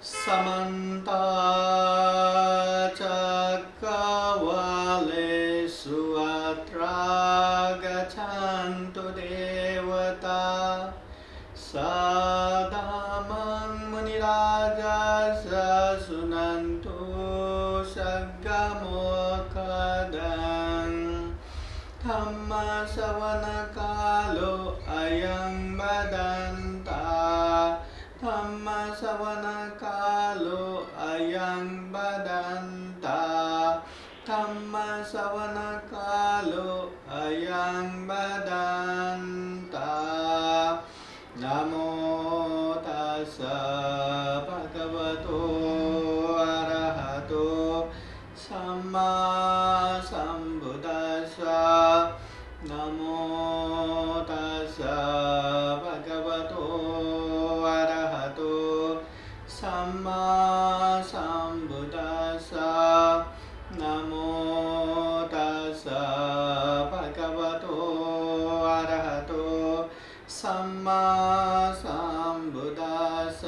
समन्ता चक्रवालेषु अत्रा गच्छन्तु देवता सदा मं मुनिराजः शृण्वन्तु सद्गमोखदं धम्मश्रवणकालो अयं वदन्ता धम्मश्रवणकालो अयं वदन्ता धम्मश्रवणकालो अयं वदन्ता नमो तस्स भगवतो अरहतो सम्मा सम्बुद्दस्स नमो तस्स भगवतो अरहतो सम्मा सम्बुद्दस्स नमो तस्स भगवतो अरहतो सम्मा सम्बुद्दस्स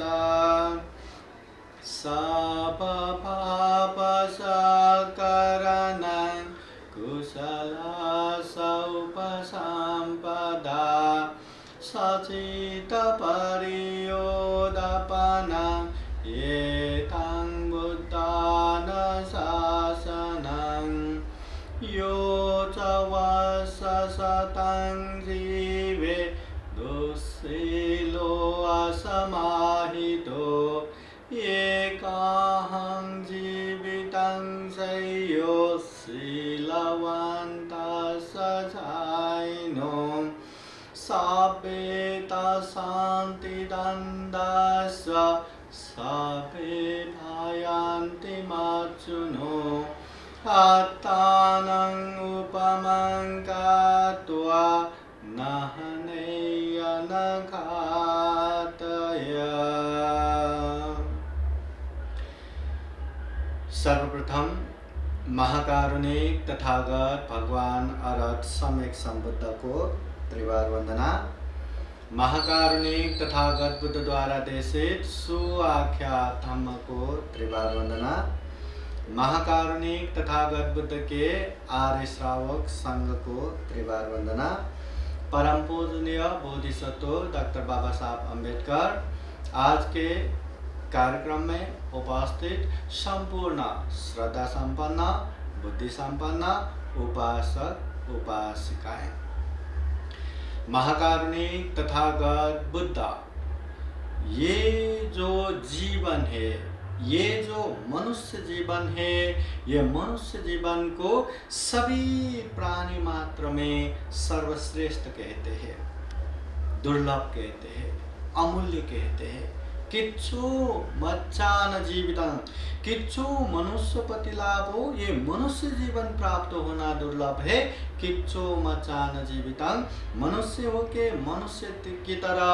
सपपापसकरणं कुशलसौपसम्पदा सचित्तपरियोदापनं एतं बुद्धानुशासनं यो च वसतं जीवे दुःशीलो असमाहितो एकाहं जीवितं शय्यो शीलवन्तः सजायिनो सभेत शान्तिदन्दस्व सभे भयान्ति मच्युनो आत्तानं उपमं गत्वा नहनेय न घातय। सर्वप्रथम महाकारुणिक तथागत भगवान अरहत सम्यक संबुद्ध को त्रिवार वंदना। महाकारुणिक तथागत बुद्ध द्वारा देशित सुआख्यात धम्म को त्रिवार वंदना। महाकारुणिक तथागत बुद्ध के आर्य श्रावक संघ को त्रिवार वंदना। परम पूजनीय बोधिसत्व डॉक्टर बाबा साहब अम्बेडकर आज के कार्यक्रम में उपस्थित संपूर्ण श्रद्धा संपन्न बुद्धि संपन्न उपासक उपासिकाएं, महाकारुणिक तथागत बुद्ध ये जो जीवन है, ये जो मनुष्य जीवन है, ये मनुष्य जीवन को सभी प्राणी मात्र में सर्वश्रेष्ठ कहते हैं, दुर्लभ कहते हैं, अमूल्य कहते हैं। किच्छु मच्चान जीवितं, किच्छु मनुष्यपति लाभो, ये मनुष्य जीवन प्राप्त होना दुर्लभ है। किच्छु मच्चान जीवितं, मनुष्य होके मनुष्य की तरह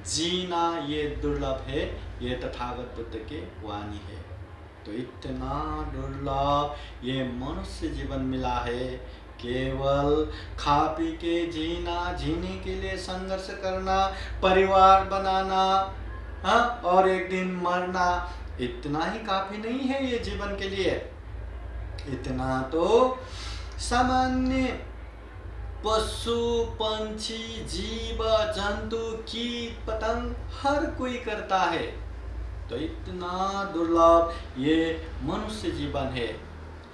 जीना ये दुर्लभ है। ये तथागत बुद्ध के वाणी है। तो इतना दुर्लभ ये मनुष्य जीवन मिला है। केवल खा पी के जीना, जीने के लिए संघर्ष करना, परिवार बनाना, हाँ, और एक दिन मरना, इतना ही काफी नहीं है ये जीवन के लिए। इतना तो सामान्य पशु पंछी जीव जंतु कीट पतंग हर कोई करता है। तो इतना दुर्लभ ये मनुष्य जीवन है।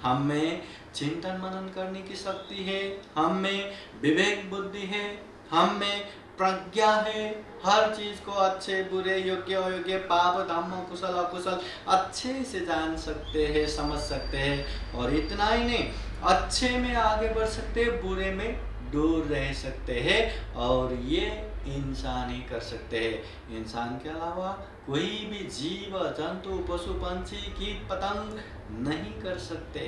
हम में चिंतन मनन करने की शक्ति है, हम में विवेक बुद्धि है, हम में प्रज्ञा है। हर चीज को अच्छे बुरे योग्य अयोग्य पाप धर्म कुशल अकुशल अच्छे से जान सकते हैं, समझ सकते हैं। और इतना ही नहीं, अच्छे में आगे बढ़ सकते हैं, बुरे में दूर रह सकते हैं। और ये इंसान ही कर सकते हैं। इंसान के अलावा कोई भी जीव जंतु पशु पंछी कीट पतंग नहीं कर सकते।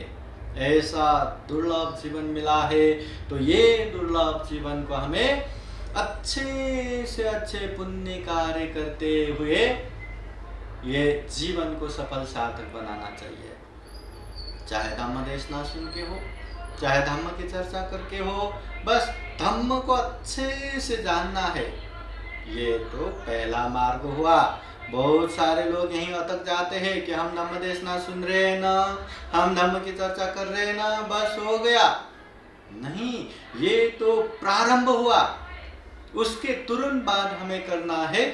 ऐसा दुर्लभ जीवन मिला है। तो ये दुर्लभ जीवन को हमें अच्छे से अच्छे पुण्य कार्य करते हुए ये जीवन को सफल सार्थक बनाना चाहिए। चाहे धम्म देशना सुन के हो, चाहे धम्म की चर्चा करके हो, बस धम्म को अच्छे से जानना है। ये तो पहला मार्ग हुआ। बहुत सारे लोग यहीं अटक जाते हैं कि हम धम्म देशना सुन रहे हैं ना, हम धम्म की चर्चा कर रहे हैं ना, बस हो गया। नहीं, ये तो प्रारंभ हुआ। उसके तुरंत बाद हमें करना है,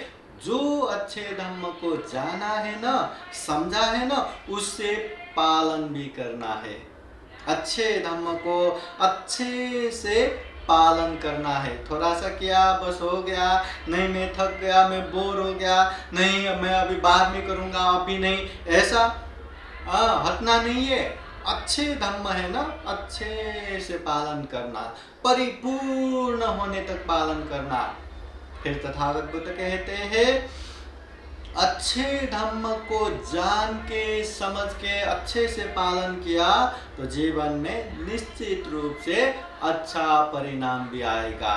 जो अच्छे धम्म को जाना है ना, समझा है ना, उससे पालन भी करना है। अच्छे धम्म को अच्छे से पालन करना है। थोड़ा सा किया बस हो गया, नहीं मैं थक गया, मैं बोर हो गया, नहीं मैं अभी बाद में करूँगा, अभी नहीं, ऐसा हटना नहीं है। अच्छे धम्म है ना, अच्छे से पालन करना, परिपूर्ण होने तक पालन करना। फिर तथागत बुद्ध कहते हैं, अच्छे धम्म को जान के समझ के अच्छे से पालन किया तो जीवन में निश्चित रूप से अच्छा परिणाम भी आएगा।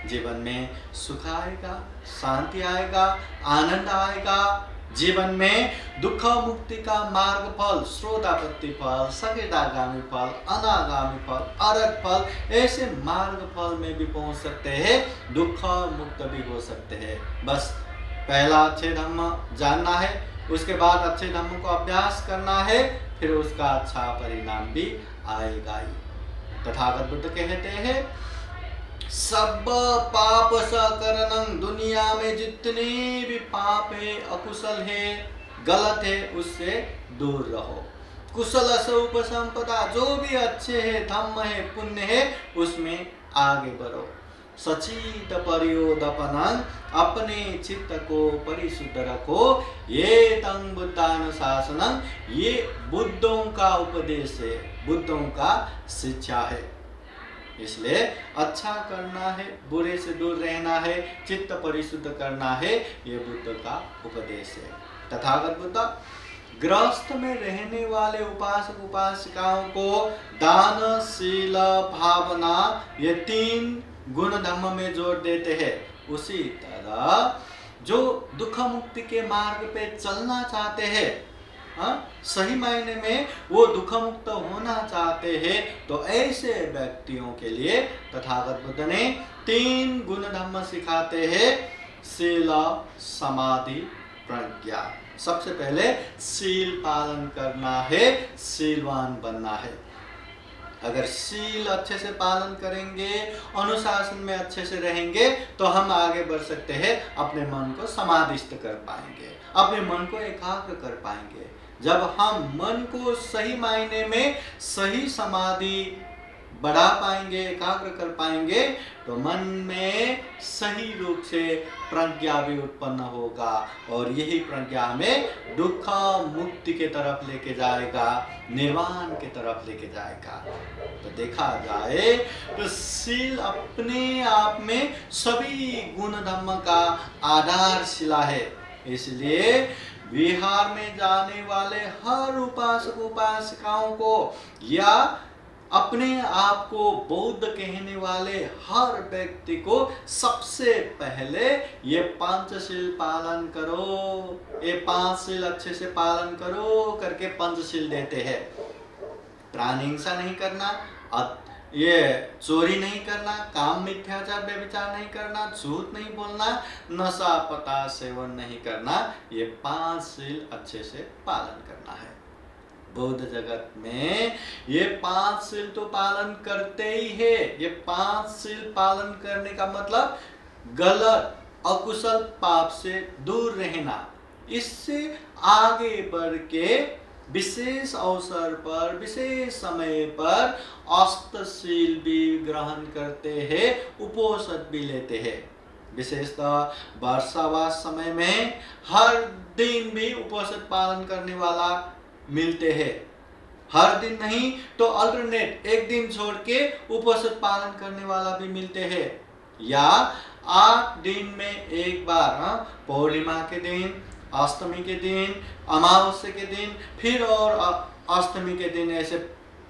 जीवन में सुख आएगा, शांति आएगा, आनंद आएगा। जीवन में दुख मुक्ति का मार्ग फल, श्रोतापत्ति फल, सकेतागामी फल, अनागामी फल, अरहत फल, ऐसे मार्ग फल में भी पहुंच सकते हैं, दुख मुक्त भी हो सकते हैं। बस पहला अच्छे धम्म जानना है, उसके बाद अच्छे धम्म को अभ्यास करना है, फिर उसका अच्छा परिणाम भी आएगा ही। तथागत बुद्ध कहते हैं, सब पाप सकरणं, दुनिया में जितने भी पाप है, अकुशल है, गलत है, उससे दूर रहो। कुशल से उपसंपदा, जो भी अच्छे है, धम्म है, पुण्य है, उसमें आगे बढ़ो। सचित परियोदपनं, अपने चित्त को परिशुद्ध रखो। ये तंग बुद्धानुशासनं, ये बुद्धों का उपदेश है, बुद्धों का शिक्षा है। इसलिए अच्छा करना है, बुरे से दूर रहना है, चित्त परिशुद्ध करना है, ये बुद्ध का उपदेश है। तथागत बुद्ध गृहस्थ में रहने वाले उपासक उपासिकाओं को दान, शील, भावना, ये 3 गुण धम्म में जोड़ देते हैं। उसी तरह जो दुख मुक्ति के मार्ग पे चलना चाहते हैं, सही मायने में वो दुख मुक्त होना चाहते हैं, तो ऐसे व्यक्तियों के लिए तथागत बुद्ध ने 3 गुण धम्म सिखाते हैं, शील, समाधि, प्रज्ञा। सबसे पहले शील पालन करना है, शीलवान बनना है। अगर शील अच्छे से पालन करेंगे, अनुशासन में अच्छे से रहेंगे, तो हम आगे बढ़ सकते हैं, अपने मन को समाधिस्थ कर पाएंगे, अपने मन को एकाग्र कर पाएंगे। जब हम मन को सही मायने में सही समाधि बढ़ा पाएंगे, एकाग्र कर पाएंगे, तो मन में सही रूप से प्रज्ञा भी उत्पन्न होगा, और यही प्रज्ञा हमें दुख मुक्ति के तरफ लेके जाएगा, निर्वाण के तरफ लेके जाएगा। तो देखा जाए तो शील अपने आप में सभी गुण धर्म का आधारशिला है। इसलिए विहार में जाने वाले हर उपासक उपासिकाओं को, या अपने आप को बौद्ध कहने वाले हर व्यक्ति को, सबसे पहले ये पंचशील पालन करो, ये 5 शील अच्छे से पालन करो करके पंचशील देते हैं। प्राणी हिंसा नहीं करना, ये चोरी नहीं करना, काम मिथ्याचार व्यभिचार नहीं करना, झूठ नहीं बोलना, नशा पता सेवन नहीं करना, ये 5 शील अच्छे से पालन करना है। बौद्ध जगत में ये 5 शील तो पालन करते ही है। ये 5 शील पालन करने का मतलब गलत अकुशल पाप से दूर रहना। इससे आगे बढ़ के विशेष अवसर पर, विशेष समय पर अष्टशील भी ग्रहण करते हैं, उपोषण भी लेते हैं। विशेषतः वर्षावास समय में हर दिन भी उपोषण पालन करने वाला मिलते हैं। हर दिन नहीं तो अल्टरनेट, एक दिन छोड़ के उपोषण पालन करने वाला भी मिलते हैं, या 8 दिन में एक बार, पूर्णिमा के दिन, अष्टमी के दिन, अमावस्या के दिन, फिर और अष्टमी के दिन, ऐसे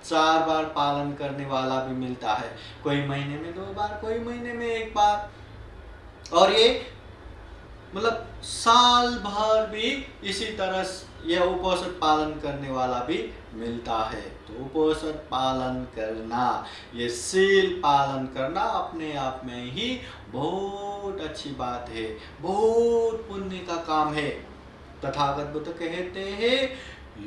4 बार पालन करने वाला भी मिलता है। कोई महीने में 2 बार, कोई महीने में 1 बार, और ये मतलब साल भर भी इसी तरह यह उपोषण पालन करने वाला भी मिलता है। तो उपोषण पालन करना, ये शील पालन करना अपने आप में ही बहुत अच्छी बात है, बहुत पुण्य का काम है। तथागत बुद्ध कहते हैं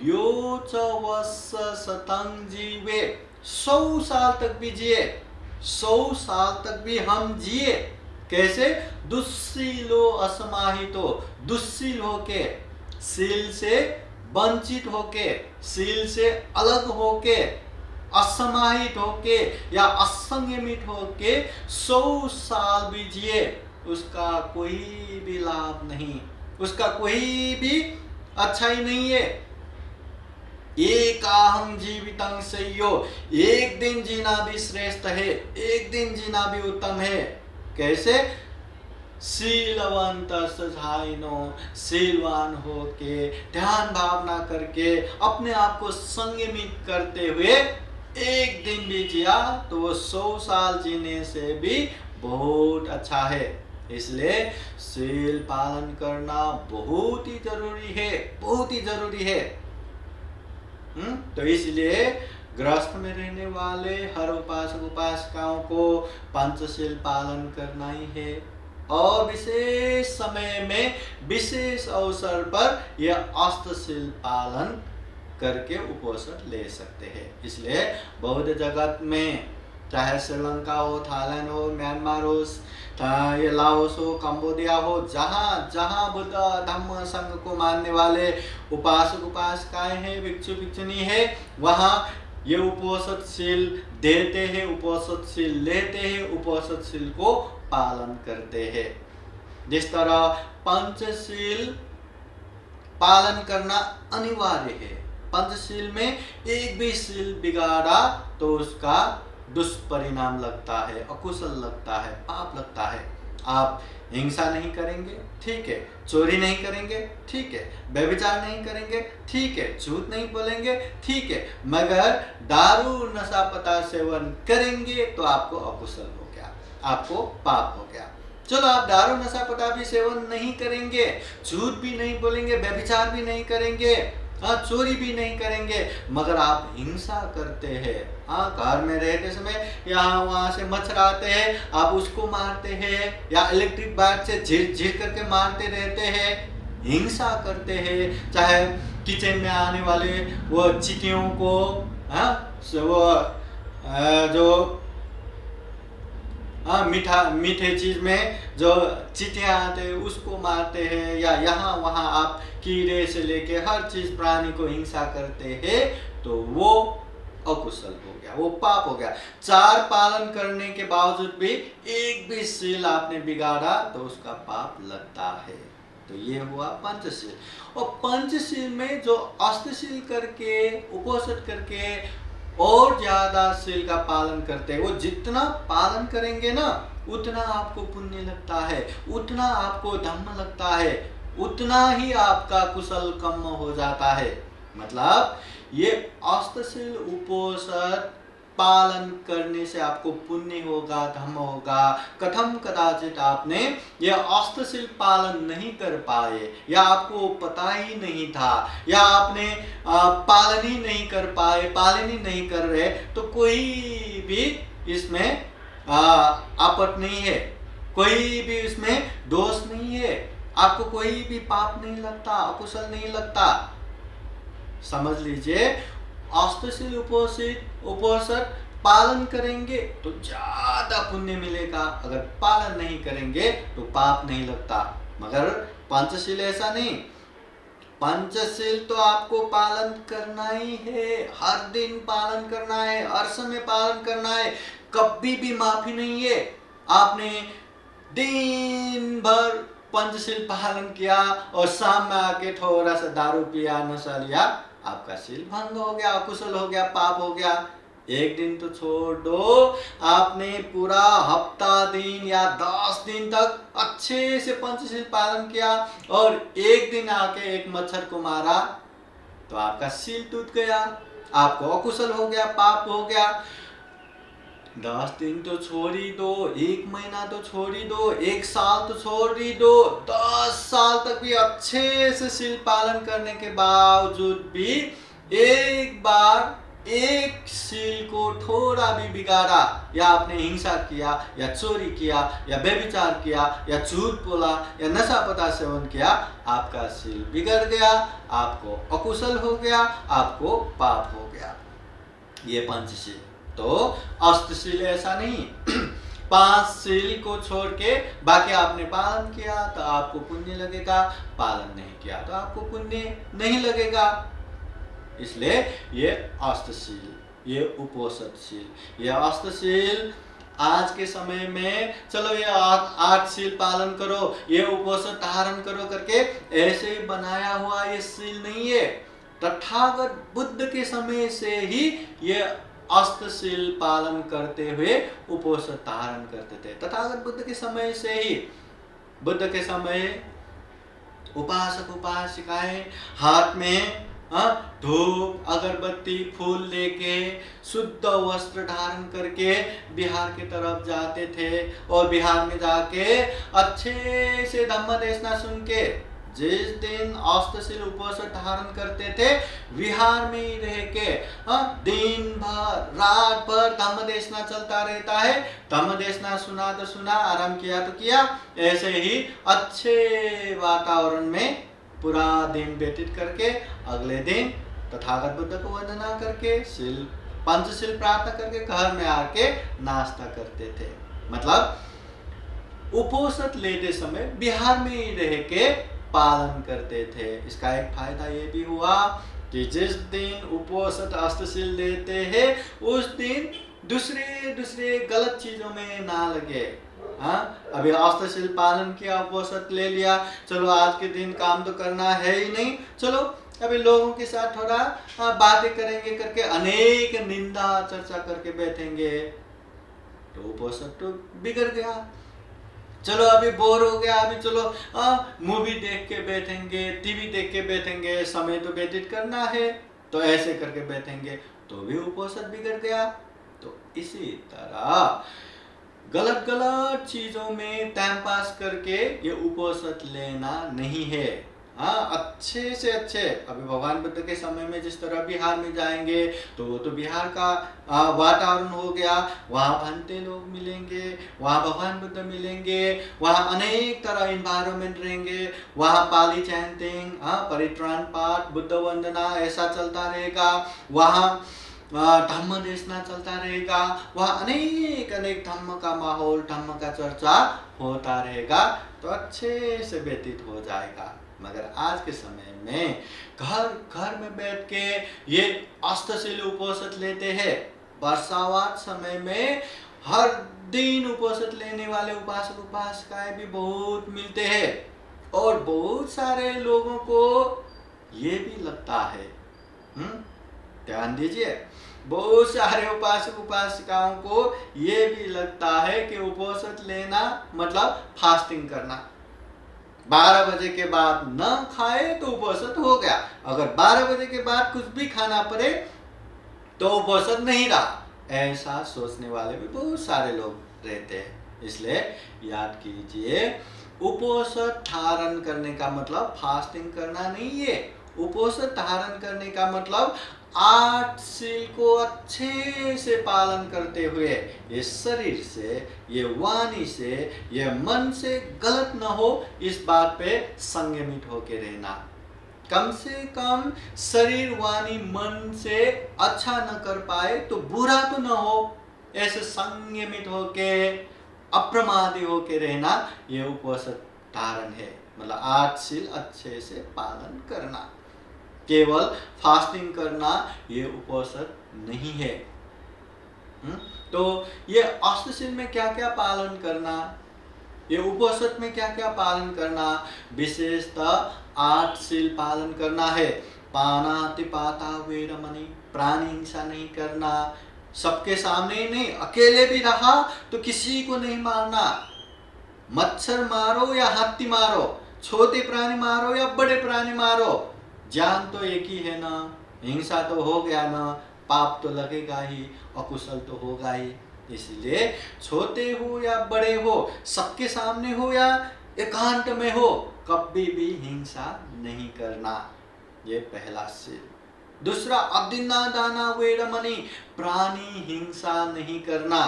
यो च वस्स शतं जीवे, 100 साल तक भी जिए, 100 साल तक भी हम जिए। कैसे? दुस्सीलो असमाहितो, दुस्सील होके, सील से वंचित होके, सील से अलग होके, असमाहित होके या असंयमित होके 100 साल भी जिए, उसका कोई भी लाभ नहीं, उसका कोई भी अच्छाई नहीं है। एकाहं जीवितं सय्यो, एक दिन जीना भी श्रेष्ठ है, एक दिन जीना भी उत्तम है। कैसे? शीलवंत सजाइनो, शीलवान होके, ध्यान भावना करके, अपने आप को संयमित करते हुए एक दिन भी जिया तो वो 100 साल जीने से भी बहुत अच्छा है। इसलिए शील पालन करना बहुत ही जरूरी है, बहुत ही जरूरी है। तो इसलिए गृहस्थ में रहने वाले हर उपासक उपासिकाओं को पंचशील पालन करना ही है, और विशेष समय में विशेष अवसर पर यह अष्टशील पालन करके उपोषण ले सकते हैं। इसलिए बौद्ध जगत में चाहे श्रीलंका हो, थाईलैंड हो, म्यांमार हो, लाओस हो, कंबोडिया हो, जहाँ जहाँ बुद्ध धम्म संघ को मानने वाले उपासक उपासिकाएं हैं, भिक्षु भिक्षुणी है, वहाँ ये उपोषणशील देते हैं, उपोषणशील लेते हैं, उपोषणशील को पालन करते हैं। जिस तरह पंचशील पालन करना अनिवार्य है, पंचशील में एक भी शील बिगाड़ा तो उसका दुष्परिणाम लगता है, अकुशल लगता है, पाप लगता है। आप हिंसा नहीं करेंगे, ठीक है, चोरी नहीं करेंगे, ठीक है, व्यभिचार नहीं करेंगे, ठीक है, झूठ नहीं बोलेंगे, ठीक है, मगर दारू नशा पता सेवन करेंगे तो आपको अकुशल हो गया, आपको पाप हो गया। चलो आप दारू नशा पता भी सेवन नहीं करेंगे, झूठ भी नहीं बोलेंगे, व्यभिचार भी नहीं करेंगे, चोरी भी नहीं करेंगे, मगर आप हिंसा करते हैं, घर में रहते समय यहाँ वहाँ से मच्छर आते हैं, आप उसको मारते हैं, या इलेक्ट्रिक बैट से झिर झिर करके मारते रहते हैं, हिंसा करते हैं, चाहे किचन में आने वाले वो चींटियों को, वो जो मीठे चीज में जो चींटियां आते हैं उसको मारते हैं, या यहाँ वहाँ आप कीड़े से लेके हर चीज प्राणी को हिंसा करते हैं, तो वो अकुशल हो गया, वो पाप हो गया। 4 पालन करने के बावजूद भी एक भी शील आपने बिगाड़ा तो उसका पाप लगता है। तो ये हुआ पंचशील। और पंचशील में जो अष्टशील करके, उपोषण करके और ज्यादा शील का पालन करते हैं, वो जितना पालन करेंगे ना उतना आपको पुण्य लगता है, उतना आपको धम्म लगता है, उतना ही आपका कुशल कम हो जाता है। मतलब ये अष्टशील उपोषण पालन करने से आपको पुण्य होगा, धम्म होगा। कथम कदाचित आपने यह अष्टशील पालन नहीं कर पाए, या आपको पता ही नहीं था, या आपने पालन ही नहीं कर पाए, पालन ही नहीं कर रहे, तो कोई भी इसमें आपत्ति नहीं है, कोई भी इसमें दोष नहीं है, आपको कोई भी पाप नहीं लगता, अकुशल नहीं लगता। समझ लीजिए, अष्टशील उपोषण पालन करेंगे तो ज्यादा पुण्य मिलेगा, अगर पालन नहीं करेंगे तो पाप नहीं लगता। मगर पंचशील ऐसा नहीं, पंचशील तो आपको पालन करना ही है, हर दिन पालन करना है, हर समय पालन करना है, कभी भी माफी नहीं है। आपने दिन भर पंचशील पालन किया और शाम में आके थोड़ा सा दारू पिया, नशा लिया, आपका शील भंग हो गया, अकुशल हो गया, पाप हो गया। एक दिन तो छोड़ दो, आपने पूरा हफ्ता दिन या 10 दिन तक अच्छे से पंचशील पालन किया और एक दिन आके एक मच्छर को मारा तो आपका शील टूट गया, आपको अकुशल हो गया, पाप हो गया। 10 दिन तो छोड़ ही दो, 1 महीना तो छोड़ ही दो, 1 साल तो छोड़ ही दो, 10 साल तक भी अच्छे से शील पालन करने के बावजूद भी एक बार एक सील को थोड़ा भी बिगाड़ा, या आपने हिंसा किया या चोरी किया या व्यभिचार किया या झूठ बोला या नशा पता सेवन किया, आपका सील बिगड़ गया, आपको अकुशल हो गया, आपको पाप हो गया। ये पंचशील। तो अष्टशील ऐसा नहीं। 5 सील को छोड़ के बाकी आपने पालन किया तो आपको पुण्य लगेगा, पालन नहीं किया तो आपको पुण्य नहीं लगेगा। इसलिए ये अष्टशील, ये उपोषदशील। ये अष्टशील आज के समय में चलो ये 8 शील पालन करो, ये उपोषद धारण करो करके ऐसे ही बनाया हुआ ये शील नहीं है। तथागत बुद्ध के समय से ही ये अष्टशील पालन करते हुए उपोषद धारण करते थे। तथागत बुद्ध के समय से ही, बुद्ध के समय उपासक उपासिकाएं हाथ में धूप अगरबत्ती फूल लेके शुद्ध वस्त्र धारण करके बिहार की तरफ जाते थे, और बिहार में जाके अच्छे से धम्म देशना सुन के, जिस दिन अष्टशील उपोषद धारण करते थे विहार में ही रह के दिन भर रात भर धम्म देशना चलता रहता है। धम्म देशना सुना तो सुना, आराम किया तो किया, ऐसे ही अच्छे वातावरण में पूरा दिन व्यतीत करके अगले दिन तथागत बुद्ध को वंदना करके पंचशील प्रार्थना करके घर में आके नाश्ता करते थे। मतलब उपोषद लेते समय बिहार में ही रह के पालन करते थे। इसका एक फायदा ये भी हुआ कि जिस दिन उपोषद अष्टशील लेते हैं उस दिन दूसरे गलत चीजों में ना लगे। अभी अष्टशील पालन किया, उपोषद ले लिया, चलो आज के दिन काम तो करना है ही नहीं, चलो अभी लोगों के साथ थोड़ा बातें करेंगे करके अनेक निंदा चर्चा करके बैठेंगे तो उपोषद तो बिगड़ गया। चलो अभी बोर हो गया, अभी चलो मूवी देख के बैठेंगे, टीवी देख के बैठेंगे, समय तो व्यतीत करना है, तो ऐसे करके बैठेंगे तो भी उपोषद बिगड़ गया। तो इसी तरह गलत चीजों में टाइम पास करके ये उपोषद लेना नहीं है। अच्छे से अच्छे, अभी भगवान बुद्ध के समय में जिस तरह बिहार में जाएंगे तो वो तो बिहार का वातावरण हो गया, वहाँ भंते लोग मिलेंगे, वहाँ भगवान बुद्ध मिलेंगे, वहाँ अनेक तरह इन्वायरमेंट रहेंगे, वहाँ पाली चैंटिंग, परित्राण पाठ, बुद्ध वंदना ऐसा चलता रहेगा, वहाँ धम्म देशना चलता रहेगा, वहाँ अनेक धम्म का माहौल, धम्म का चर्चा होता रहेगा, तो अच्छे से व्यतीत हो जाएगा। मगर आज के समय में घर में बैठ के ये अष्टशील उपोषद लेते हैं। वर्षावात समय में हर दिन उपोषद लेने वाले उपासक उपासिकाएं भी बहुत मिलते हैं, और बहुत सारे लोगों को ये भी लगता है, ध्यान दीजिए, बहुत सारे उपासक उपासिकाओं को ये भी लगता है कि उपोषद लेना मतलब फास्टिंग करना। 12 बजे के बाद न खाए तो उपोषद हो गया, अगर 12 बजे के बाद कुछ भी खाना पड़े तो उपोषद नहीं रहा, ऐसा सोचने वाले भी बहुत सारे लोग रहते हैं। इसलिए याद कीजिए, उपोषद धारण करने का मतलब फास्टिंग करना नहीं है। उपोषद धारण करने का मतलब 8 शील को अच्छे से पालन करते हुए ये शरीर से, ये वाणी से, ये मन से गलत न हो, इस बात पे संयमित होके रहना। कम से कम शरीर वाणी मन से अच्छा न कर पाए तो बुरा तो न हो, ऐसे संयमित होके अप्रमादी होके रहना, ये उपोषद धारण है। मतलब 8 शील अच्छे से पालन करना, केवल फास्टिंग करना ये उपोषद नहीं है। तो ये अष्टशील में क्या क्या पालन करना, ये उपोषद में क्या क्या पालन करना, विशेषतः 8 शील पालन करना है। पानातिपाता वेरमणि, प्राणी हिंसा नहीं करना, सबके सामने ही नहीं, अकेले भी रहा तो किसी को नहीं मारना। मच्छर मारो या हाथी मारो, छोटे प्राणी मारो या बड़े प्राणी मारो, जान तो एक ही है ना, हिंसा तो हो गया ना, पाप तो लगेगा ही, अकुशल तो होगा ही। इसलिए छोटे हो या बड़े हो, सबके सामने हो या एकांत में हो, कभी भी हिंसा नहीं करना, ये पहला शील। दूसरा अदिन्ना दाना वेरमणि, प्राणी हिंसा नहीं करना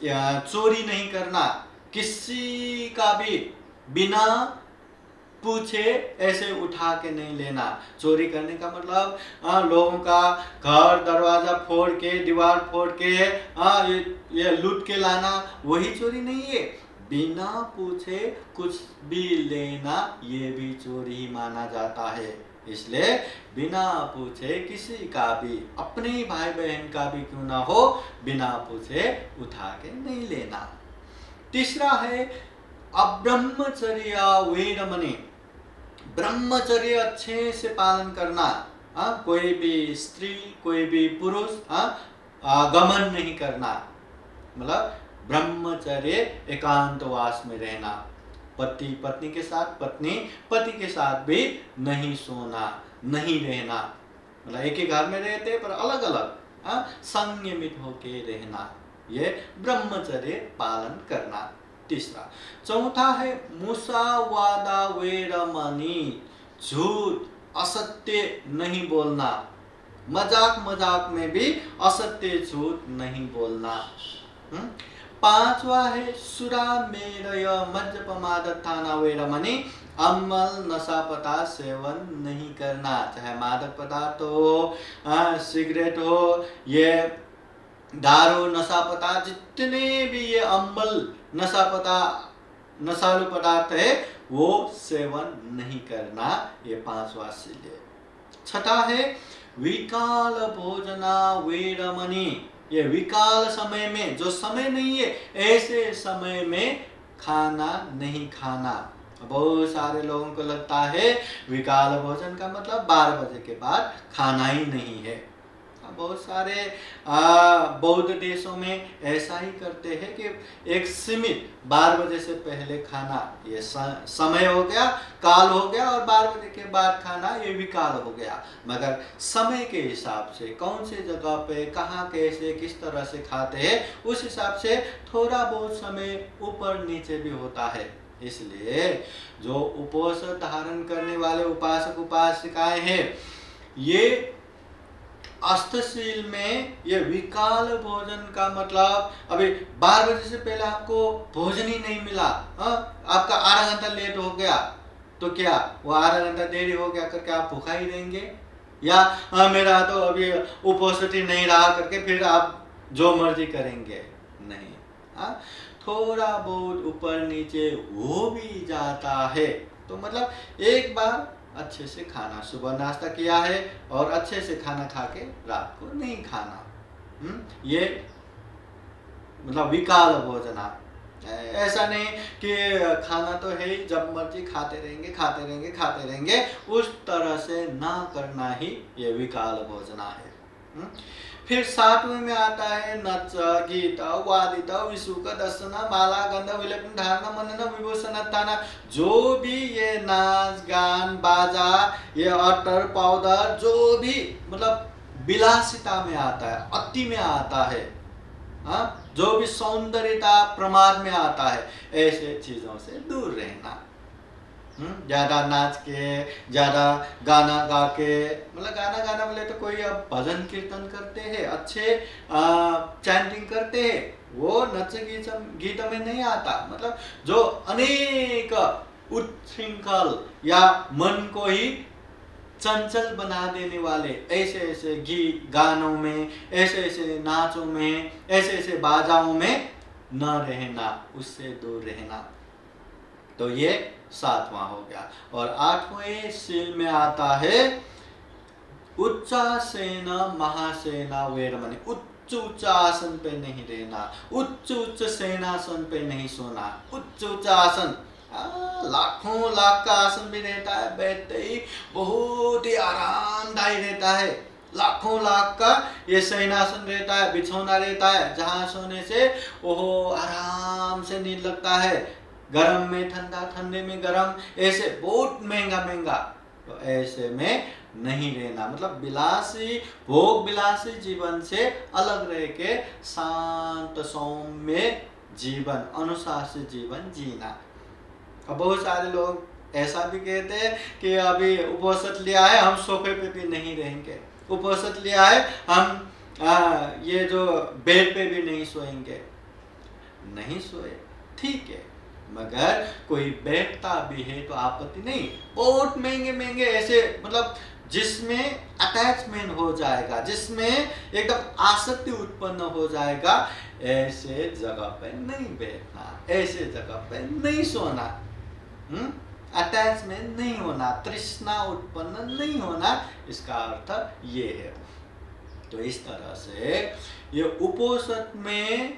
या चोरी नहीं करना, किसी का भी बिना पूछे ऐसे उठा के नहीं लेना। चोरी करने का मतलब लोगों का घर दरवाजा फोड़ के, दीवार फोड़ के ये लूट के लाना, वही चोरी नहीं है। बिना पूछे कुछ भी लेना ये भी चोरी ही माना जाता है। इसलिए बिना पूछे किसी का भी, अपने ही भाई बहन का भी क्यों ना हो, बिना पूछे उठा के नहीं लेना। तीसरा है अब्रह्मचर्य वेरमणि, ब्रह्मचर्य अच्छे से पालन करना। कोई भी स्त्री, कोई भी पुरुष गमन नहीं करना, मतलब ब्रह्मचर्य एकांतवास में रहना। पति पत्नी के साथ, पत्नी पति के साथ भी नहीं सोना, नहीं रहना, मतलब एक ही घर में रहते पर अलग अलग संयमित होके रहना, ये ब्रह्मचर्य पालन करना। तीसरा। चौथा है मुसावादा वेरमणि, झूठ असत्य नहीं बोलना, मजाक मजाक में भी असत्य झूठ नहीं बोलना। पांचवा है सुरामेरय मज्जपमादत्थाना वेरमणि, अम्ल नशा पदार्थ सेवन नहीं करना, चाहे मादक पदार्थ हो, सिगरेट हो, ये दारू, नशा पदार्थ, जितने भी ये अम्ल नशालु पदार्थ है वो सेवन नहीं करना, ये पांचवा सील है। छठा है विकाल भोजना वेरमणि, ये विकाल समय में, जो समय नहीं है ऐसे समय में खाना नहीं खाना। बहुत सारे लोगों को लगता है विकाल भोजन का मतलब 12 बजे के बाद खाना ही नहीं है। बहुत सारे बौद्ध देशों में ऐसा ही करते हैं कि एक सीमित 12 बजे से पहले खाना, ये समय हो गया, काल हो गया, और 12 बजे के बाद खाना ये विकाल हो गया। मगर समय के हिसाब से कौन सी जगह पे, कहाँ, कैसे, किस तरह से खाते हैं, उस हिसाब से थोड़ा बहुत समय ऊपर नीचे भी होता है। इसलिए जो उपवास धारण करने वाले उपासक उपासिकाएं हैं, ये अष्टशील में ये विकाल भोजन का मतलब, अभी 12 बजे से पहले आपको भोजन ही नहीं मिला, आपका आधा घंटा लेट हो गया, तो क्या वो आधा घंटा देरी हो गया करके आप भूखा ही रहेंगे? या मेरा तो अभी उपस्थिति नहीं रहा करके फिर आप जो मर्जी करेंगे? नहीं, थोड़ा बहुत ऊपर नीचे हो भी जाता है। तो मतलब एक बार अच्छे से खाना, सुबह नाश्ता किया है और अच्छे से खाना खा के रात को नहीं खाना, ये मतलब विकाल भोजना। ऐसा नहीं कि खाना तो है ही, जब मर्जी खाते रहेंगे, उस तरह से ना करना ही ये विकाल भोजना है। फिर 7वें में आता है नच गीत वादित विसुक दर्शन माला गंध विलेपन धारण मनन विभूषण थाना, जो भी ये नाच गान बाजा, ये अटर पाउडर, जो भी मतलब विलासिता में आता है, अति में आता है, जो भी सौंदर्यता प्रमाद में आता है, ऐसे चीजों से दूर रहना। ज्यादा नाच के, ज्यादा गाना गा के, मतलब गाना गाना बोले तो कोई अब भजन कीर्तन करते हैं, अच्छे चैंटिंग करते हैं, वो नृत्य गीत में नहीं आता। मतलब जो अनेक उच्छृंखल या मन को ही चंचल बना देने वाले ऐसे ऐसे गीत गानों में, ऐसे ऐसे नाचों में, ऐसे ऐसे बाजाओं में न रहना, उससे दूर रहना। तो ये 7वां हो गया। और 8वें सील में आता है उच्चासेन महासेना वेरमणि, उच्च आसन पे नहीं रहना, उच्च सेनासन पे नहीं सोना। उच्च आसन, लाखों लाख का आसन भी रहता है, बैठते ही बहुत ही आरामदायी रहता है। लाखों लाख का ये शयनासन रहता है, बिछौना रहता है, जहाँ सोने से ओहो आराम से नींद लगता है। गरम में ठंडा, ठंडे में गरम, ऐसे बहुत महंगा। तो ऐसे में नहीं रहना, मतलब विलासी, भोग विलासी जीवन से अलग रह के शांत सौम्य जीवन, अनुशासित जीवन जीना। अब बहुत सारे लोग ऐसा भी कहते हैं कि अभी उपवास लिया है, हम सोफे पे भी नहीं रहेंगे, उपवास लिया है, हम ये जो बेड पे भी नहीं सोएंगे। नहीं सोए ठीक है, मगर कोई बैठता भी है तो आपत्ति नहीं। बहुत महंगे महंगे ऐसे मतलब जिसमें अटैचमेंट हो जाएगा, जिसमें एकदम आसक्ति उत्पन्न हो जाएगा, ऐसे जगह पे नहीं बैठना, ऐसे जगह पे नहीं सोना। अटैचमेंट नहीं होना, तृष्णा उत्पन्न नहीं होना, इसका अर्थ ये है। तो इस तरह से ये उपोषण में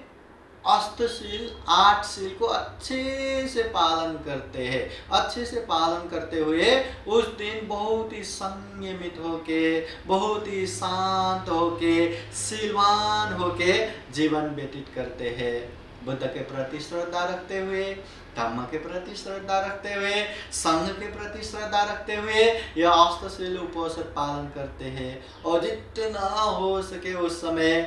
अष्टशील 8 शील को अच्छे से पालन करते हैं। अच्छे से पालन करते हुए उस दिन बहुत ही संयमित होके, बहुत ही शांत होके, शीलवान होके जीवन व्यतीत करते हैं। बुद्ध के प्रति श्रद्धा रखते हुए, धम्म के प्रति श्रद्धा रखते हुए, संघ के प्रति श्रद्धा रखते हुए यह अष्टशील उपवास पालन करते हैं। और जितना हो सके उस समय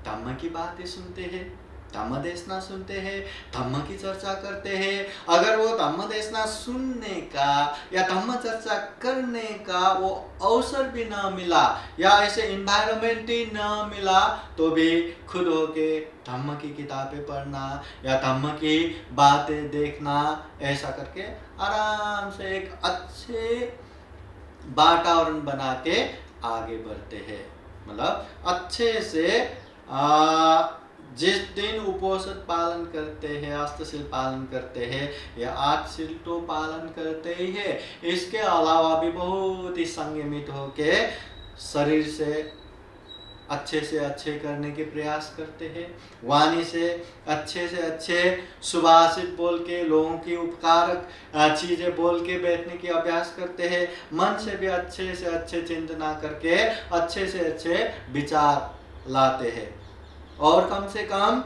धम्म की बातें सुनते हैं, धम्म देशना सुनते हैं, धम्म की चर्चा करते हैं। अगर वो धम्म देशना सुनने का या धम्म चर्चा करने का वो अवसर भी न मिला या ऐसे इन्वायरमेंट ही न मिला तो भी खुद होके धम्म की किताबें पढ़ना या धम्म की बातें देखना, ऐसा करके आराम से एक अच्छे वातावरण बना के आगे बढ़ते हैं। मतलब अच्छे से जिस दिन उपवास पालन करते हैं, अष्टशील पालन करते हैं या 8 शील तो पालन करते ही है, इसके अलावा भी बहुत ही संयमित होके शरीर से अच्छे करने के प्रयास करते हैं। वाणी से अच्छे सुभाषित बोल के, लोगों की उपकारक चीज़ें बोल के बैठने की अभ्यास करते हैं। मन से भी अच्छे चिंतना करके अच्छे विचार लाते हैं। और कम से कम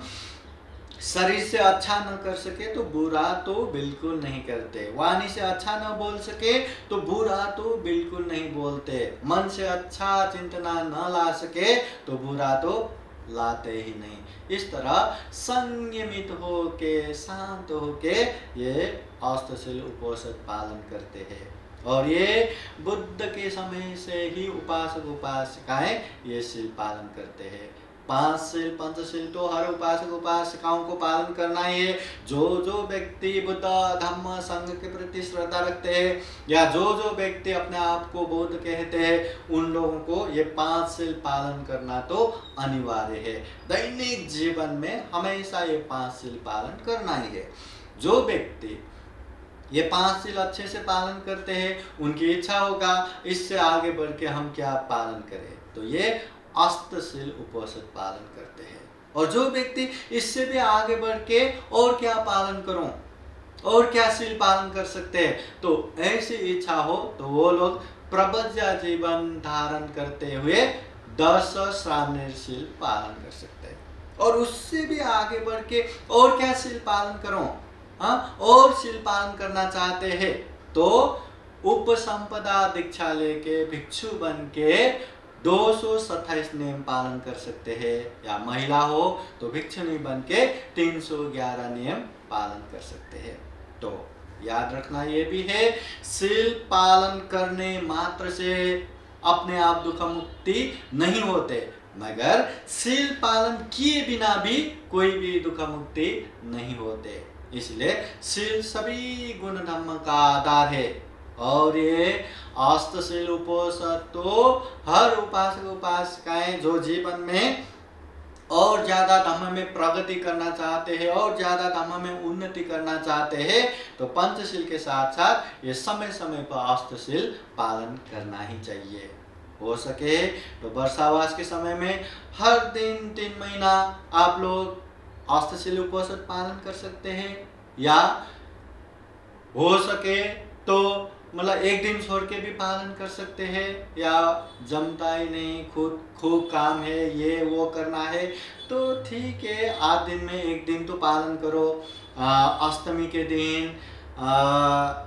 शरीर से अच्छा न कर सके तो बुरा तो बिल्कुल नहीं करते, वाणी से अच्छा न बोल सके तो बुरा तो बिल्कुल नहीं बोलते, मन से अच्छा चिंतना न ला सके तो बुरा तो लाते ही नहीं। इस तरह संयमित होके, शांत होके ये अष्टशील उपवास पालन करते हैं। और ये बुद्ध के समय से ही उपासक उपासिकाएं ये शील पालन करते हैं। 5 शील, पंचशील तो हर उपासक उपासिकाओं को पालन करना ही है। जो व्यक्ति बुद्ध धम्म संघ के प्रति श्रद्धा रखते हैं या जो व्यक्ति अपने आप को बौद्ध कहते हैं, उन लोगों को ये 5 शील पालन करना तो अनिवार्य है। दैनिक जीवन में हमेशा ये 5 शील पालन करना ही है। जो व्यक्ति ये 5 शील अच्छे से पालन करते हैं, उनकी इच्छा होगा इससे आगे बढ़ के हम क्या पालन करें, तो ये अष्टशील उपवास पालन करते हैं। और जो व्यक्ति इससे भी आगे बढ़ के और क्या पालन करूं, और क्या शील पालन कर सकते हैं, तो ऐसी इच्छा हो तो वो लोग प्रव्रज्य जीवन धारण करते हुए 10 श्रामणेर शील पालन कर सकते हैं। और उससे भी आगे बढ़ के और क्या शील पालन करूं, और शील पालन करना चाहते हैं तो उपसंपदा दीक्षा लेके भिक्षु बन के 227 नियम पालन कर सकते हैं। या महिला हो तो भिक्षुणी बन के 311 नियम पालन कर सकते हैं। तो याद रखना ये भी है, शील पालन करने मात्र से अपने आप दुख मुक्ति नहीं होते, मगर शील पालन किए बिना भी कोई भी दुख मुक्ति नहीं होते। इसलिए शील सभी गुण धर्म का आधार है। और ये अष्टशील उपवास तो हर उपासक उपासिकाएं जो जीवन में और ज्यादा धम्म में प्रगति करना चाहते हैं और ज्यादा धम्म में उन्नति करना चाहते हैं, तो पंचशील के साथ साथ ये समय समय पर अष्टशील पालन करना ही चाहिए। हो सके तो वर्षावास के समय में हर दिन 3 महीना आप लोग अष्टशील उपवास पालन कर सकते हैं, या हो सके तो मतलब एक दिन छोड़ के भी पालन कर सकते हैं, या जमता ही नहीं, खूब काम है, ये वो करना है, तो ठीक है 8 दिन में एक दिन तो पालन करो। अष्टमी के दिन,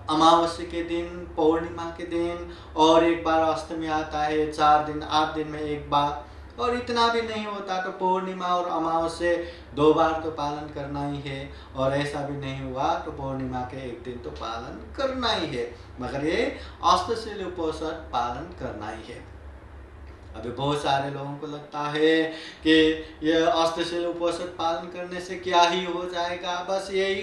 अमावस्या के दिन, पौर्णिमा के दिन, और एक बार अष्टमी आता है 4 दिन, 8 दिन में एक बार और इतना भी नहीं होता तो पूर्णिमा और अमावस्या 2 बार तो पालन करना ही है, और ऐसा भी नहीं हुआ तो पूर्णिमा के एक दिन तो पालन करना ही है, मगर ये अष्टशील उपवास पालन करना ही है। अभी बहुत सारे लोगों को लगता है कि ये अष्टशील उपवास पालन करने से क्या ही हो जाएगा, बस यही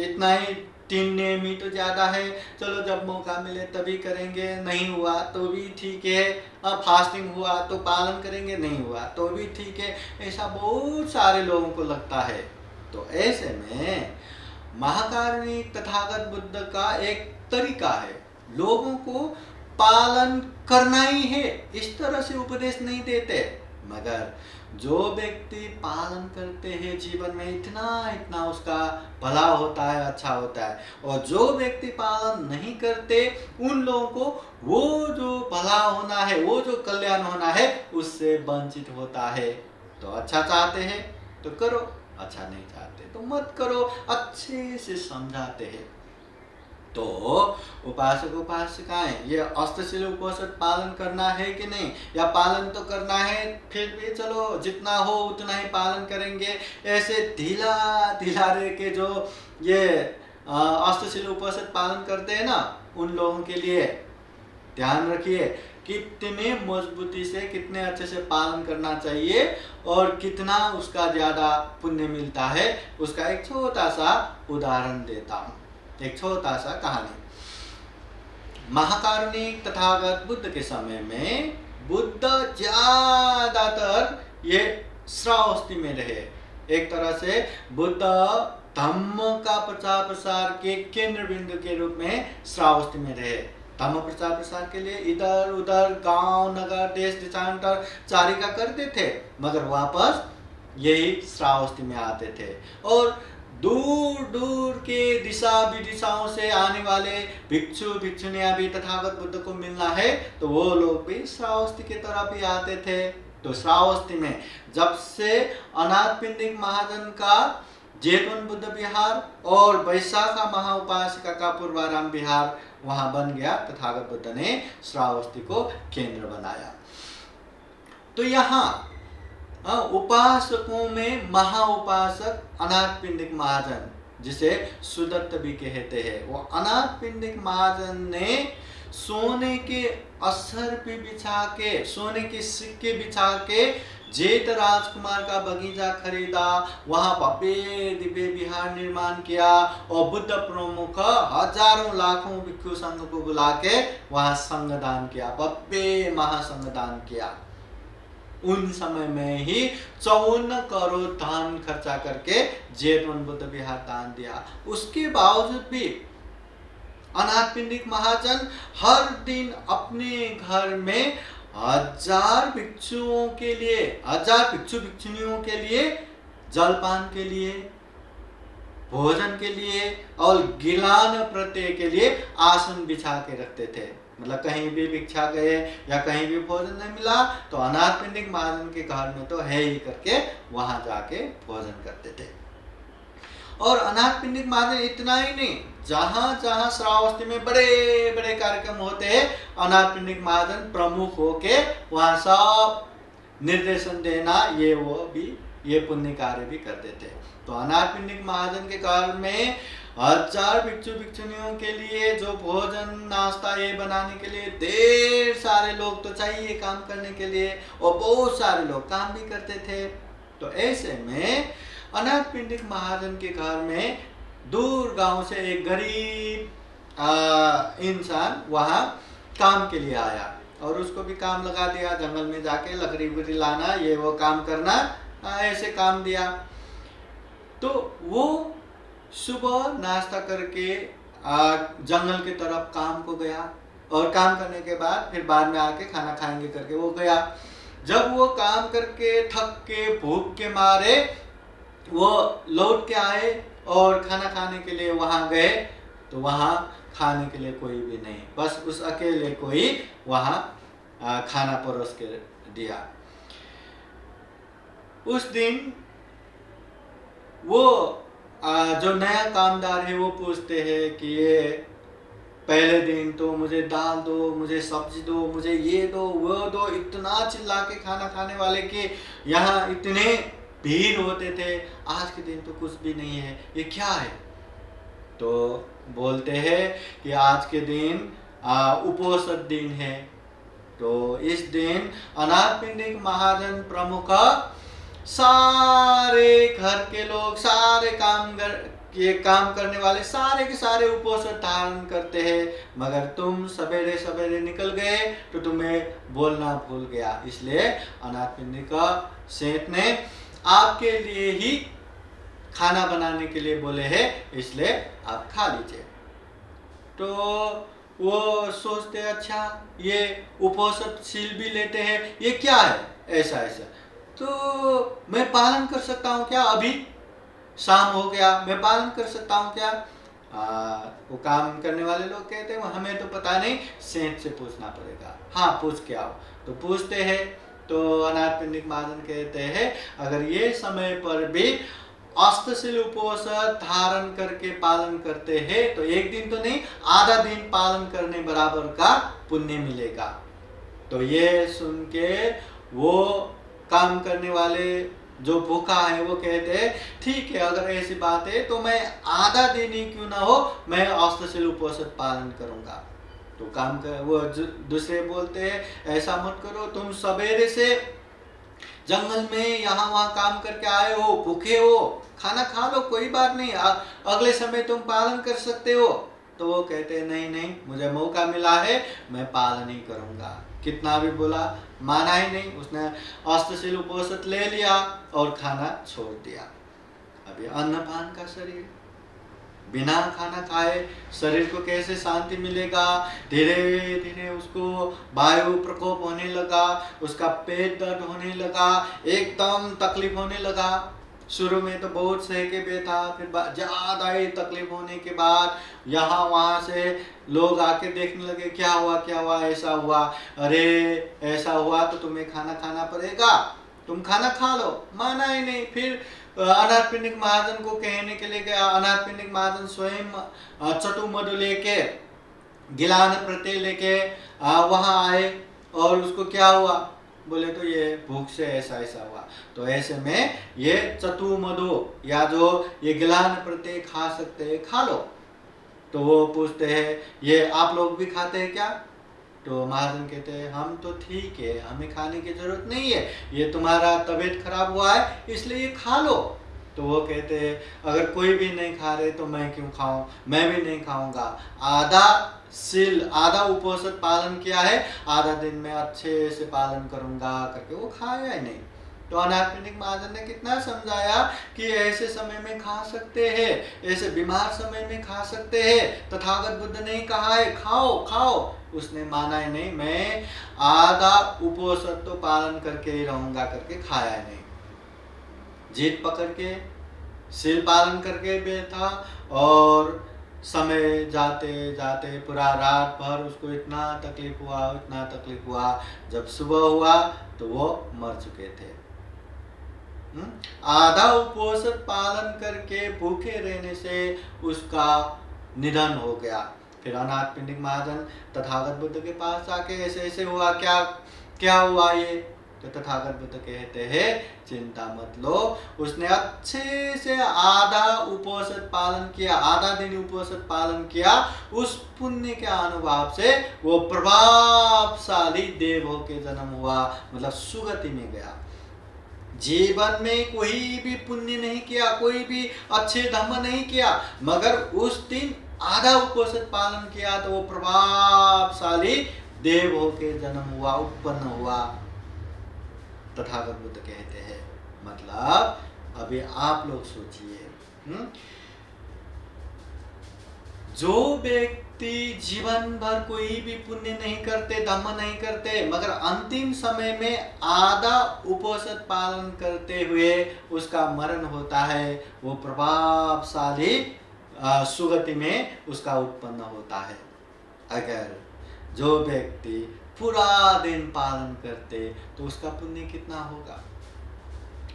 इतना ही 3 नियम ही तो ज़्यादा है, चलो जब मौका मिले तभी करेंगे, नहीं हुआ तो भी ठीक है, फास्टिंग हुआ तो पालन करेंगे, नहीं हुआ तो भी ठीक है, ऐसा बहुत सारे लोगों को लगता है। तो ऐसे में महाकारुणिक तथागत बुद्ध का एक तरीका है, लोगों को पालन करना ही है, इस तरह से उपदेश नहीं देते, मगर जो व्यक्ति पालन करते हैं जीवन में इतना उसका भला होता है, अच्छा होता है, और जो व्यक्ति पालन नहीं करते उन लोगों को वो जो भला होना है, वो जो कल्याण होना है, उससे वंचित होता है। तो अच्छा चाहते हैं तो करो, अच्छा नहीं चाहते तो मत करो, अच्छे से समझाते हैं। तो उपासक उपासिकाएं ये अष्टशील उपवास पालन करना है कि नहीं, या पालन तो करना है फिर भी चलो जितना हो उतना ही पालन करेंगे, ऐसे ढीला ढीला रह के जो ये अष्टशील उपवास पालन करते हैं ना, उन लोगों के लिए ध्यान रखिए कितने मजबूती से, कितने अच्छे से पालन करना चाहिए और कितना उसका ज़्यादा पुण्य मिलता है, उसका एक छोटा सा उदाहरण देता हूँ, एक छोटा सा कहानी। महाकारुणिक तथागत बुद्ध के समय में बुद्ध ज्यादातर ये श्रावस्ती में रहे। एक तरह से बुद्ध धम्म का प्रचार प्रसार के केंद्र बिंदु के रूप में श्रावस्ती में रहे। धम्म प्रचार प्रसार के लिए इधर उधर गांव नगर देश देशांतर चारिका करते थे, मगर वापस यही श्रावस्ती में आते थे। और दूर दूर के दिशा विदिशाओं से आने वाले भिक्षु भिक्षुनियां भी तथागत बुद्ध को मिलना है तो वो लोग भी श्रावस्ती की तरफ ही आते थे। तो श्रावस्ती में जब से अनाथपिंडिक महाजन का जेतवन बुद्ध विहार और वैशाखा महाउपासिका का पूर्वाराम विहार वहां बन गया, तथागत बुद्ध ने श्रावस्ती को केंद्र बनाया। तो यहाँ उपासकों में महाउपासक अनाथपिंडिक महाजन, जिसे सुदत्त भी कहते हैं, वो अनाथपिंडिक महाजन ने सोने के असर पे बिछा के, सोने के सिक्के बिछा के जेठ राजकुमार का बगीचा खरीदा, वहां भव्य दिव्य विहार निर्माण किया और बुद्ध प्रमुख हजारों लाखों भिक्षु संघ को बुला के वहां संघदान किया, भव्य महासंघदान किया। उन समय में ही 54 करोड़ दान खर्चा करके जेतवन बुद्ध विहार दान दिया। उसके बावजूद भी अनाथपिंडिक महाजन हर दिन अपने घर में 1000 भिक्षुओं के लिए, 1000 भिक्षु भिक्षुनियों के लिए जलपान के लिए, भोजन के लिए और गिलान प्रत्यय के लिए आसन बिछा के रखते थे। मतलब कहीं भी भिक्षा गए या कहीं भी भोजन नहीं मिला तो अनाथपिंडिक महाजन के घर में तो है ही करके वहां जाके भोजन करते थे। और अनाथपिंडिक महाजन इतना ही नहीं, जहां जहां श्रावस्ती में बड़े बड़े कार्यक्रम होते हैं, अनाथपिंडिक महाजन प्रमुख होके वहां सब निर्देशन देना, ये वो भी ये पुण्य कार्य भी करते थे। तो अनाथपिंडिक महाजन के घर में 1000 भिक्षु भिक्षुनियों के लिए जो भोजन नाश्ता ये बनाने के लिए ढेर सारे लोग तो चाहिए काम करने के लिए, और बहुत सारे लोग काम भी करते थे। तो ऐसे में अनाथपिंडिक महाजन के घर में दूर गांव से एक गरीब इंसान वहां काम के लिए आया और उसको भी काम लगा दिया, जंगल में जाके लकड़ी वकड़ी लाना, ये वो काम करना, ऐसे काम दिया। तो वो सुबह नाश्ता करके जंगल की तरफ काम को गया और काम करने के बाद फिर बाद में आके खाना खाएंगे करके वो गया। जब वो काम करके थक के भूख के मारे वो लौट के आए और खाना खाने के लिए वहां गए तो वहां खाने के लिए कोई भी नहीं, बस उस अकेले को ही वहां खाना परोस के दिया। उस दिन वो जो नया कामदार है वो पूछते हैं कि ये पहले दिन तो मुझे दाल दो, मुझे सब्जी दो, मुझे ये दो वो दो, इतना चिल्ला के खाना खाने वाले के यहाँ इतने भीड़ होते थे। आज के दिन तो कुछ भी नहीं है, ये क्या है? तो बोलते हैं कि आज के दिन उपोषद दिन है। तो इस दिन अनाथपिंडिक महाजन प्रमुख सारे घर के लोग, सारे काम करने वाले सारे के सारे उपोषद धारण करते हैं, मगर तुम सवेरे सवेरे निकल गए तो तुम्हें बोलना भूल गया, इसलिए अनाथपिंडिक सेठ ने आपके लिए ही खाना बनाने के लिए बोले हैं, इसलिए आप खा लीजिए। तो वो सोचते अच्छा ये उपोषद शील भी लेते हैं, ये क्या है ऐसा ऐसा, तो मैं पालन कर सकता हूँ क्या? अभी शाम हो गया, मैं पालन कर सकता हूँ क्या? वो काम करने वाले लोग कहते हैं हमें तो पता नहीं, सेठ से पूछना पड़ेगा। हाँ पूछ के आओ। तो पूछते हैं, तो अनाथपिंडिक महाजन कहते हैं अगर ये समय पर भी अष्टशील उपोषद धारण करके पालन करते हैं तो एक दिन तो नहीं, आधा दिन पालन करने बराबर का पुण्य मिलेगा। तो ये सुन के वो काम करने वाले जो भूखा है वो कहते हैं ठीक है, अगर ऐसी बात है तो मैं आधा दिन ही क्यों ना हो मैं अष्टशील उपोषद पालन करूंगा। तो काम कर वो दूसरे बोलते हैं ऐसा मत करो, तुम सवेरे से जंगल में यहाँ वहाँ काम करके आए हो, भूखे हो, खाना खा लो, कोई बात नहीं, अगले समय तुम पालन कर सकते हो। तो वो कहते हैं नहीं नहीं, मुझे मौका मिला है, मैं पालन ही करूंगा। कितना भी बोला माना ही नहीं, उसने अष्टशील उपोषद ले लिया और खाना छोड़ दिया। अभी अन्नपान का शरीर, बिना खाना खाए शरीर को कैसे शांति मिलेगा? धीरे धीरे उसको वायु प्रकोप होने लगा, उसका पेट दर्द होने लगा, एकदम तकलीफ होने लगा। शुरू में तो बहुत सह के बैठा, फिर ज़्यादा ही तकलीफ होने के बाद यहाँ वहाँ से लोग आके देखने लगे क्या हुआ क्या हुआ, ऐसा हुआ, अरे ऐसा हुआ तो तुम्हें खाना खाना पड़ेगा, तुम खाना खा लो। माना ही नहीं। फिर अनाथपिंडिक महाजन को कहने के लिए गया। अनाथपिंडिक महाजन स्वयं चतुर्मधु लेके गिलान प्रत्यय लेके वहाँ आए और उसको क्या हुआ बोले तो ये भूख से ऐसा ऐसा हुआ। तो ऐसे में ये चतुर्मधु या जो ये गिलान प्रत्यय खा सकते हैं, खा लो। तो वो पूछते हैं ये आप लोग भी खाते हैं क्या? तो महाजन कहते हैं हम तो ठीक है, हमें खाने की जरूरत नहीं है, ये तुम्हारा तबीयत खराब हुआ है इसलिए ये खा लो। तो वो कहते हैं अगर कोई भी नहीं खा रहे तो मैं क्यों खाऊं, मैं भी नहीं खाऊंगा। आधा शील, आधा उपोषद पालन किया है, आधा दिन में अच्छे से पालन करूंगा करके वो खाया ही नहीं। तो अनाथपिंडिक महाजन ने कितना समझाया कि ऐसे समय में खा सकते हैं, ऐसे बीमार समय में खा सकते हैं, तथागत बुद्ध ने कहा है खाओ खाओ। उसने माना ही नहीं, मैं आधा उपोषद तो पालन करके ही रहूंगा करके खाया ही नहीं। जीत पकड़ के शील पालन करके बैठा और समय जाते जाते पूरा रात भर उसको इतना तकलीफ हुआ, जब सुबह हुआ तो वो मर चुके थे। आधा उपोषद पालन करके भूखे रहने से उसका निधन हो गया। फिर अनाथपिंडिक महाजन तथागत बुद्ध के पास आके ऐसे ऐसे हुआ, क्या क्या हुआ ये? तो तथागत बुद्ध कहते हैं चिंता मत लो, उसने अच्छे से आधा उपोषद पालन किया, आधा दिन उपोषद पालन किया, उस पुण्य के अनुभव से वो प्रभावशाली देव होके जन्म हुआ, मतलब सुगति में गया। जीवन में कोई भी पुण्य नहीं किया, कोई भी अच्छे धर्म नहीं किया, मगर उस दिन आधा उपोषद पालन किया तो वो प्रभावशाली देव होके जन्म हुआ, उत्पन्न हुआ। तथागत बुद्ध कहते हैं मतलब अभी आप लोग सोचिए, जो व्यक्ति जीवन भर कोई भी पुण्य नहीं करते, धर्म नहीं करते, मगर अंतिम समय में आधा उपोषद पालन करते हुए उसका मरण होता है, वो प्रभावशाली सुगति में उसका उत्पन्न होता है। अगर जो व्यक्ति पूरा दिन पालन करते तो उसका पुण्य कितना होगा?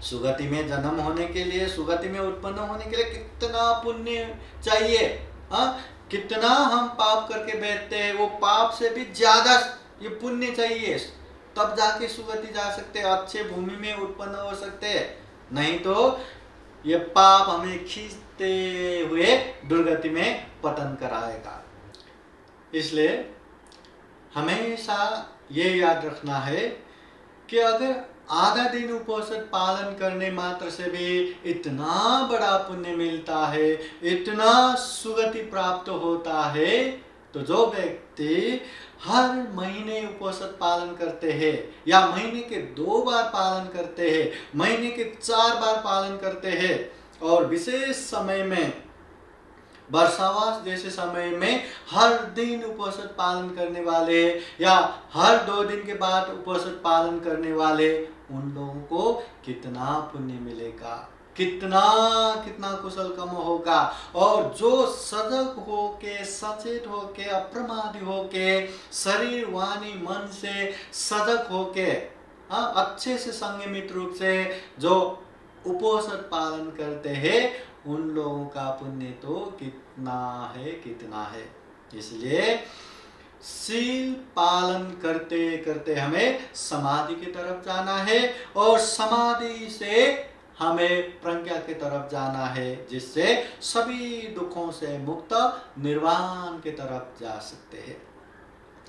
सुगति में जन्म होने के लिए, सुगति में उत्पन्न होने के लिए कितना पुण्य चाहिए? कितना हम पाप करके बैठते हैं, वो पाप से भी ज्यादा ये पुण्य चाहिए, तब जाके सुगति जा सकते हैं, अच्छे भूमि में उत्पन्न हो सकते हैं। नहीं तो ये पाप हमें खींचते हुए दुर्गति में पतन कराएगा। इसलिए हमेशा ये याद रखना है कि अगर आधा दिन उपवास पालन करने मात्र से भी इतना बड़ा पुण्य मिलता है, इतना सुगति प्राप्त होता है, तो जो व्यक्ति हर महीने उपवास पालन करते हैं या महीने के 2 बार पालन करते हैं, महीने के 4 बार पालन करते हैं, और विशेष समय में वर्षावास जैसे समय में हर दिन उपवास पालन करने वाले या हर 2 दिन के बाद उपवास पालन करने वाले, उन लोगों को कितना पुण्य मिलेगा, कितना कितना कुशल कर्म होगा। और जो सजग होके, सचेत होके, अप्रमादी होके, शरीर वाणी मन से सजग होके, अच्छे से संयमित रूप से जो उपवास पालन करते हैं, उन लोगों का पुण्य तो कितना है, कितना है। इसलिए शील पालन करते करते हमें समाधि की तरफ जाना है, और समाधि से हमें प्रज्ञा की तरफ जाना है, जिससे सभी दुखों से मुक्त निर्वाण की तरफ जा सकते हैं।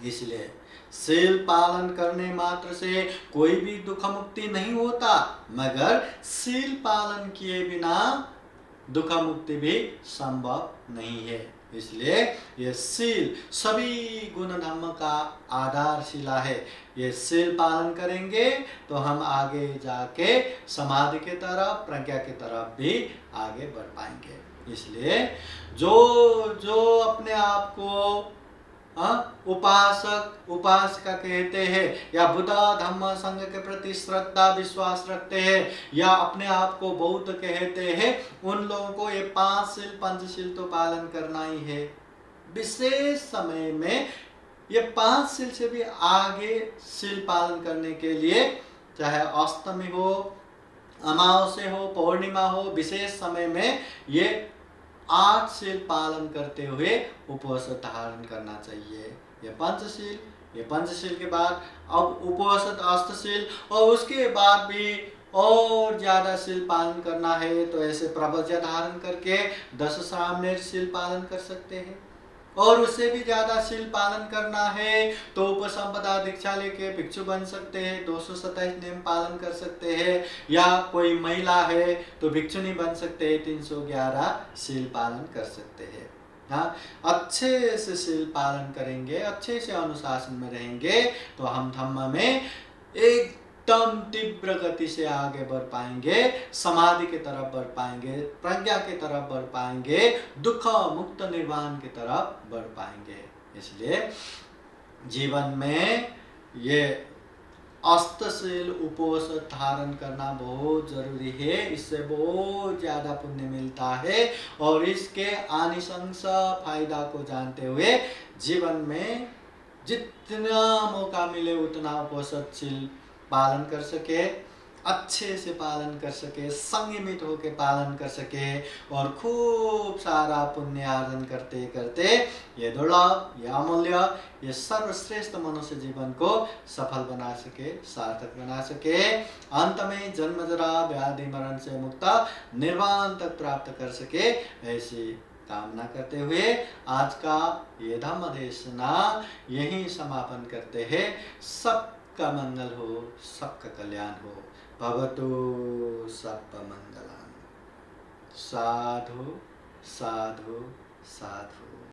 इसलिए शील पालन करने मात्र से कोई भी दुख मुक्ति नहीं होता, मगर शील पालन किए बिना दुख मुक्ति भी संभव नहीं है। इसलिए ये शील सभी गुण धर्म का आधारशिला है। ये शील पालन करेंगे तो हम आगे जाके समाधि की तरफ, प्रज्ञा की तरफ भी आगे बढ़ पाएंगे। इसलिए जो जो अपने आप को उपासक उपासिका कहते हैं, या बुद्ध धम्म संघ के प्रति श्रद्धा विश्वास रखते हैं, या अपने आप को बौद्ध कहते हैं, उन लोगों को ये 5 शील पंचशील तो पालन करना ही है। विशेष समय में ये 5 शील से भी आगे शील पालन करने के लिए, चाहे अष्टमी हो, अमावस्या हो, पूर्णिमा हो, विशेष समय में ये 8 शील पालन करते हुए उपवास धारण करना चाहिए। ये पंचशील, ये पंचशील के बाद अब उपवास अष्टशील, और उसके बाद भी और ज्यादा शील पालन करना है तो ऐसे प्रवज्य धारण करके 10 सामने शील पालन कर सकते हैं। और उससे भी ज्यादा शील पालन करना है तो उपसंपदा दीक्षा लेके भिक्षु बन सकते हैं, 227 नियम पालन कर सकते हैं, या कोई महिला है तो भिक्षुनी बन सकते हैं, 311 शील पालन कर सकते हैं। हाँ, अच्छे से शील पालन करेंगे, अच्छे से अनुशासन में रहेंगे तो हम धम्म में एकदम तीव्र गति से आगे बढ़ पाएंगे, समाधि की तरफ बढ़ पाएंगे, प्रज्ञा की तरफ बढ़ पाएंगे, दुख मुक्त निर्वाण की तरफ बढ़ पाएंगे। इसलिए जीवन में ये अष्टशील उपवास धारण करना बहुत जरूरी है। इससे बहुत ज्यादा पुण्य मिलता है, और इसके आनिशंस फायदा को जानते हुए जीवन में जितना मौका मिले उतना उपवासशील पालन कर सके, अच्छे से पालन कर सके, संयमित होकर पालन कर सके, और खूब सारा पुण्य अर्जन करते करते ये दुर्लभ, ये अमूल्य, ये सर्वश्रेष्ठ मनुष्य जीवन को सफल बना सके, सार्थक बना सके, अंत में जन्म जरा व्याधि मरण से मुक्त निर्वाण तक प्राप्त कर सके, ऐसी कामना करते हुए आज का ये धम्म देशना यही समापन करते हैं। सबका मंगल हो, सबका कल्याण हो। भवतु सर्वमंगलम्। साधु साधु साधु।